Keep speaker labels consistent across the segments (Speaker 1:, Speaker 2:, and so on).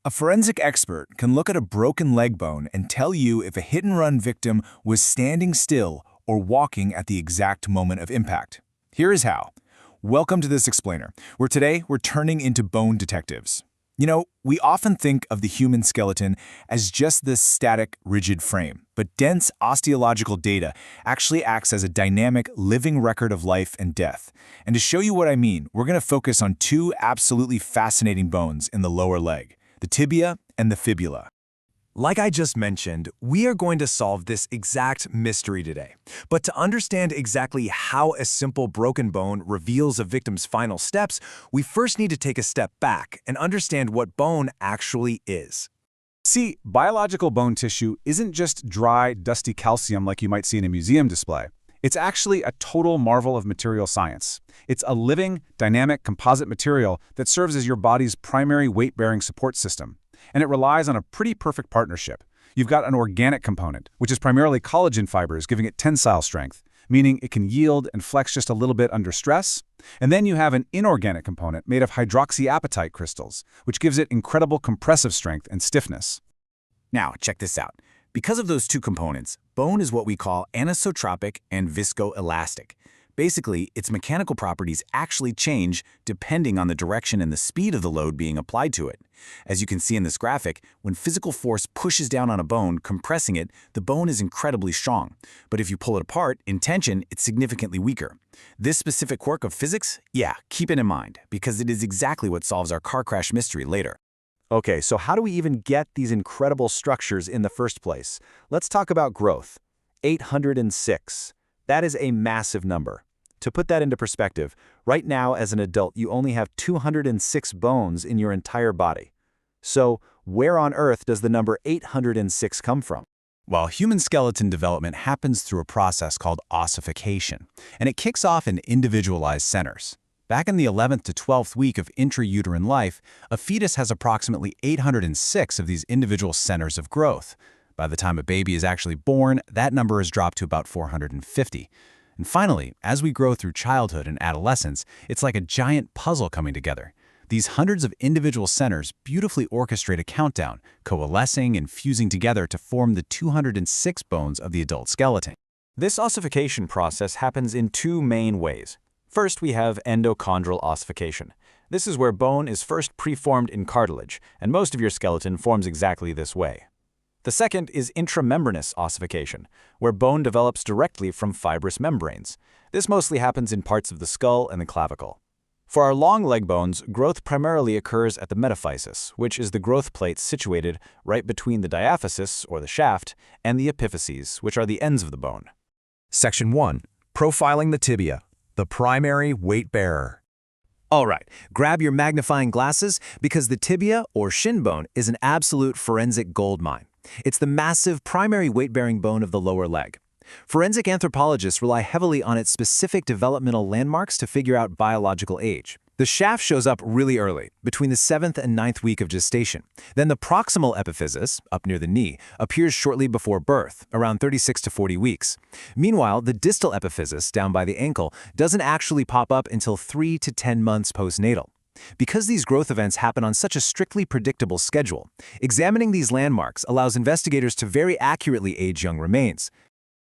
Speaker 1: A forensic expert can look at a broken leg bone and tell you if a hit-and-run victim was standing still or walking at the exact moment of impact. Here is how. Welcome to this explainer, where today we're turning into bone detectives. You know, we often think of the human skeleton as just this static, rigid frame, but dense osteological data actually acts as a dynamic, living record of life and death. And to show you what I mean, we're going to focus on two absolutely fascinating bones in the lower leg: the tibia and the fibula.
Speaker 2: Like I just mentioned, we are going to solve this exact mystery today. But to understand exactly how a simple broken bone reveals a victim's final steps, we first need to take a step back and understand what bone actually is.
Speaker 3: See, biological bone tissue isn't just dry, dusty calcium like you might see in a museum display. It's actually a total marvel of material science. It's a living, dynamic composite material that serves as your body's primary weight-bearing support system. And it relies on a pretty perfect partnership. You've got an organic component, which is primarily collagen fibers, giving it tensile strength, meaning it can yield and flex just a little bit under stress. And then you have an inorganic component made of hydroxyapatite crystals, which gives it incredible compressive strength and stiffness.
Speaker 1: Now, check this out. Because of those two components, bone is what we call anisotropic and viscoelastic. Basically, its mechanical properties actually change depending on the direction and the speed of the load being applied to it. As you can see in this graphic, when physical force pushes down on a bone, compressing it, the bone is incredibly strong. But if you pull it apart, in tension, it's significantly weaker. This specific quirk of physics? Yeah, keep it in mind, because it is exactly what solves our car crash mystery later.
Speaker 2: Okay, so how do we even get these incredible structures in the first place? Let's talk about growth. 806. That is a massive number. To put that into perspective, right now as an adult you only have 206 bones in your entire body. So where on earth does the number 806 come from?
Speaker 1: Well, human skeleton development happens through a process called ossification, and it kicks off in individualized centers. Back in the 11th to 12th week of intrauterine life, a fetus has approximately 806 of these individual centers of growth. By the time a baby is actually born, that number is dropped to about 450. And finally, as we grow through childhood and adolescence, it's like a giant puzzle coming together. These hundreds of individual centers beautifully orchestrate a countdown, coalescing and fusing together to form the 206 bones of the adult skeleton.
Speaker 2: This ossification process happens in two main ways. First, we have endochondral ossification. This is where bone is first preformed in cartilage, and most of your skeleton forms exactly this way. The second is intramembranous ossification, where bone develops directly from fibrous membranes. This mostly happens in parts of the skull and the clavicle. For our long leg bones, growth primarily occurs at the metaphysis, which is the growth plate situated right between the diaphysis, or the shaft, and the epiphyses, which are the ends of the bone.
Speaker 4: Section 1. Profiling the tibia, the primary weight bearer.
Speaker 2: All right, grab your magnifying glasses because the tibia, or shin bone, is an absolute forensic goldmine. It's the massive primary weight-bearing bone of the lower leg. Forensic anthropologists rely heavily on its specific developmental landmarks to figure out biological age. The shaft shows up really early, between the 7th and 9th week of gestation. Then the proximal epiphysis, up near the knee, appears shortly before birth, around 36 to 40 weeks. Meanwhile, the distal epiphysis, down by the ankle, doesn't actually pop up until 3 to 10 months postnatal. Because these growth events happen on such a strictly predictable schedule, examining these landmarks allows investigators to very accurately age young remains.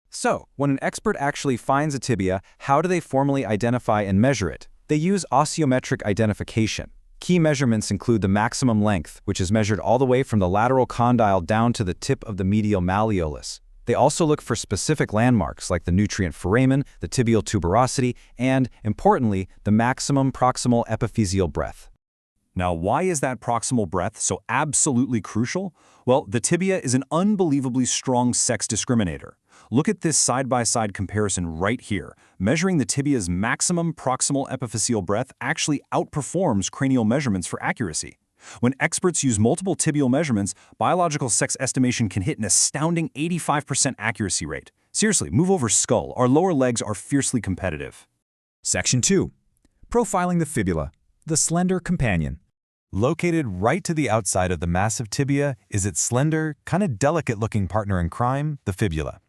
Speaker 2: So, when an expert actually finds a tibia, how do they formally identify and measure it? They use osteometric identification. Key measurements include the maximum length, which is measured all the way from the lateral condyle down to the tip of the medial malleolus. They also look for specific landmarks like the nutrient foramen, the tibial tuberosity, and, importantly, the maximum proximal epiphyseal breadth.
Speaker 3: Now, why is that proximal breadth so absolutely crucial? Well, the tibia is an unbelievably strong sex discriminator. Look at this side-by-side comparison right here. Measuring the tibia's maximum proximal epiphyseal breadth actually outperforms cranial measurements for accuracy. When experts use multiple tibial measurements, biological sex estimation can hit an astounding 85% accuracy rate. Seriously, move over skull. Our lower legs are fiercely competitive.
Speaker 4: Section 2. Profiling the fibula, the slender companion.
Speaker 1: Located right to the outside of the massive tibia is its slender, kind of delicate-looking partner in crime, the fibula.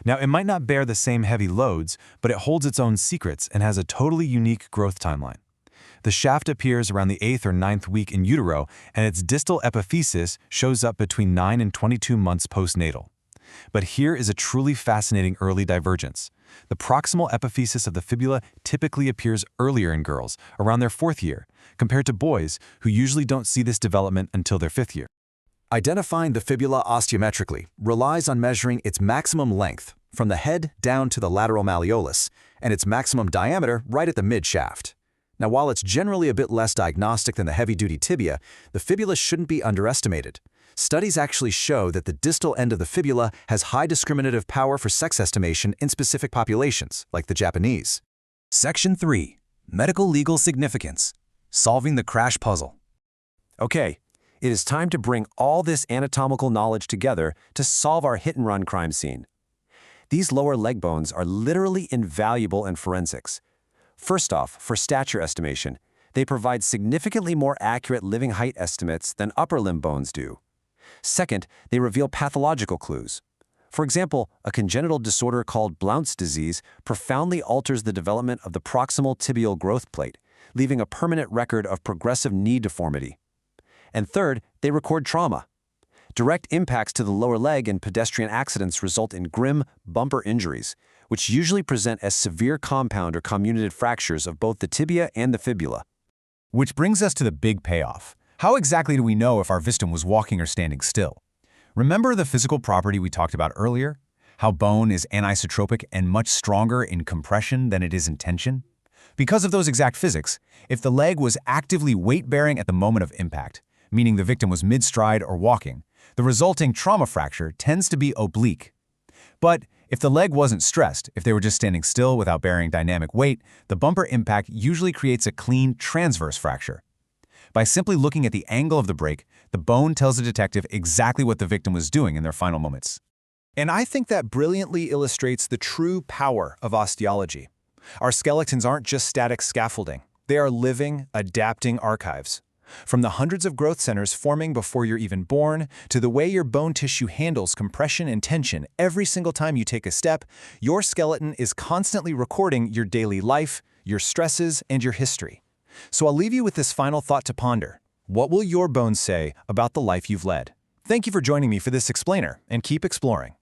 Speaker 1: Now, it might not bear the same heavy loads, but it holds its own secrets and has a totally unique growth timeline. The shaft appears around the 8th or 9th week in utero, and its distal epiphysis shows up between 9 and 22 months postnatal. But here is a truly fascinating early divergence. The proximal epiphysis of the fibula typically appears earlier in girls, around their 4th year, compared to boys who usually don't see this development until their 5th year.
Speaker 4: Identifying the fibula osteometrically relies on measuring its maximum length, from the head down to the lateral malleolus, and its maximum diameter right at the mid-shaft. Now, while it's generally a bit less diagnostic than the heavy-duty tibia, the fibula shouldn't be underestimated. Studies actually show that the distal end of the fibula has high discriminative power for sex estimation in specific populations, like the Japanese.
Speaker 1: Section 3. Medical Legal Significance. Solving the crash puzzle.
Speaker 2: Okay, it is time to bring all this anatomical knowledge together to solve our hit-and-run crime scene. These lower leg bones are literally invaluable in forensics. First off, for stature estimation, they provide significantly more accurate living height estimates than upper limb bones do. Second, they reveal pathological clues. For example, a congenital disorder called Blount's disease profoundly alters the development of the proximal tibial growth plate, leaving a permanent record of progressive knee deformity. And third, they record trauma. Direct impacts to the lower leg in pedestrian accidents result in grim bumper injuries, which usually present as severe compound or comminuted fractures of both the tibia and the fibula.
Speaker 1: Which brings us to the big payoff. How exactly do we know if our victim was walking or standing still? Remember the physical property we talked about earlier? How bone is anisotropic and much stronger in compression than it is in tension? Because of those exact physics, if the leg was actively weight-bearing at the moment of impact, meaning the victim was mid-stride or walking, the resulting trauma fracture tends to be oblique. But if the leg wasn't stressed, if they were just standing still without bearing dynamic weight, the bumper impact usually creates a clean transverse fracture. By simply looking at the angle of the break, the bone tells the detective exactly what the victim was doing in their final moments.
Speaker 3: And I think that brilliantly illustrates the true power of osteology. Our skeletons aren't just static scaffolding. They are living, adapting archives. From the hundreds of growth centers forming before you're even born, to the way your bone tissue handles compression and tension every single time you take a step, your skeleton is constantly recording your daily life, your stresses, and your history. So I'll leave you with this final thought to ponder. What will your bones say about the life you've led? Thank you for joining me for this explainer, and keep exploring.